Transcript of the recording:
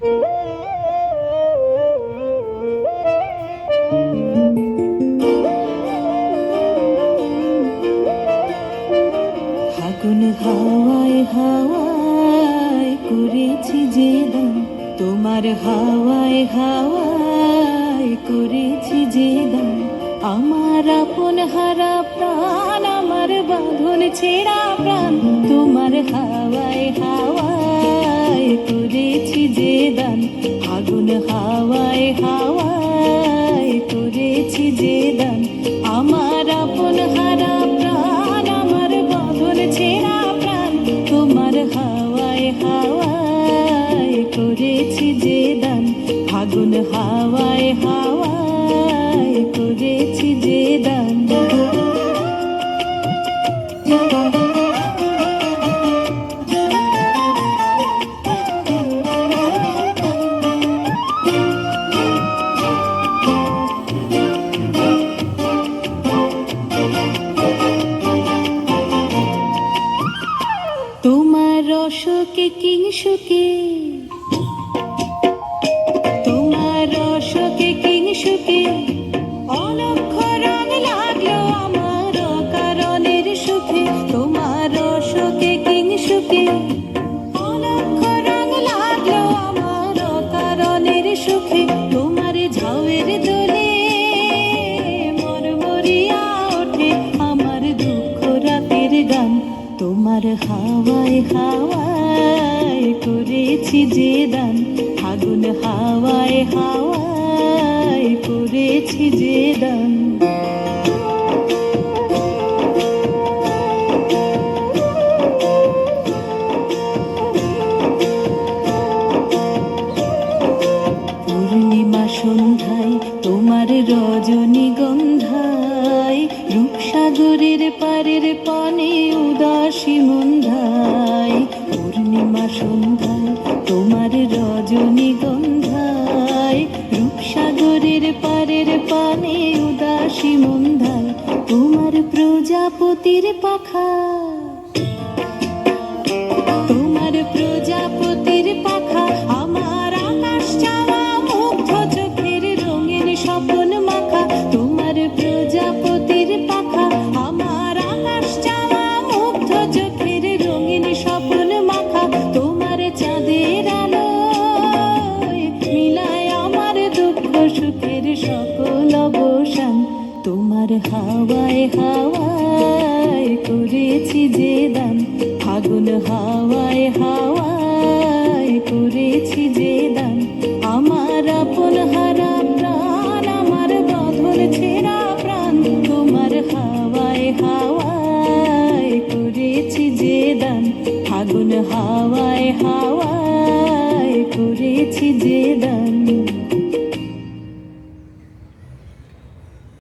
ফাগুন হাওয়ায় হাওয়ায় করেছি যে দান, তোমার হাওয়ায় হাওয়ায় করেছি যে দান। আমার আপন হারা প্রাণ, আমার বাঁধন ছেঁড়া প্রাণ, তোমার হাওয়ায় হাওয়ায় করেছি যে দান। ফাগুন হাওয়ায় হাওয়ায় করেছি যে দান। আমার আপন হারা প্রাণ, আমার বাঁধন ছেঁড়া প্রাণ, তোমার হাওয়ায় হাওয়ায় করেছি যে দান। ফাগুন হাওয়ায় হাওয়ায় করেছি যে দান। তোমার রসকে কিংসুকে, তোমার রসকে কিংসুকে অলক্ষ রং লাগলো আমার কারণের সুখে। তোমার রসকে কিংসুকে অলক্ষ রং লাগলো আমার কারণের সুখে। তোমার ঝাউয়ের দোলে মরমরিয়া ওঠে আমার দুঃখ রাতের গান। তোমার হাওয়ায় হাওয়ায় করেছি যে দান। ফাগুন হাওয়ায় হাওয়ায় করেছি যে দান। পূর্ণিমা সন্ধ্যায় তোমার রজনীগন্ধায়, রূপসাগরের পারের পানে উদাসী মন্ধায়। পূর্ণিমা সন্ধ্যায় তোমার রজনীগন্ধায়, রূপসাগরের পারের পানে উদাসী মন্ধায়। তোমার প্রজাপতির পাখা, তোমার প্রজাপতির পাখা আমার আকাশ চাওয়া মুগ্ধ চোখের রঙিন স্বপ্ন মাখা। তোমার প্রজাপতির পাখা আমার আকাশ চাওয়া মুগ্ধ চোখের রঙিন স্বপ্ন মাখা। তোমার চাঁদের আলোয় মিলায় আমার দুঃখ সুখের সকল অবসান। তোমার হাওয়ায় হাওয়ায় করেছি যে দান। ফাগুন হাওয়ায় হাওয়ায় করেছি যে দান। আমার আপন হারা প্রাণ, আমার বাঁধন ছেঁড়া প্রাণ, তোমার হাওয়ায় হাওয়ায় করেছি যে দান। ফাগুন হাওয়ায় হাওয়ায়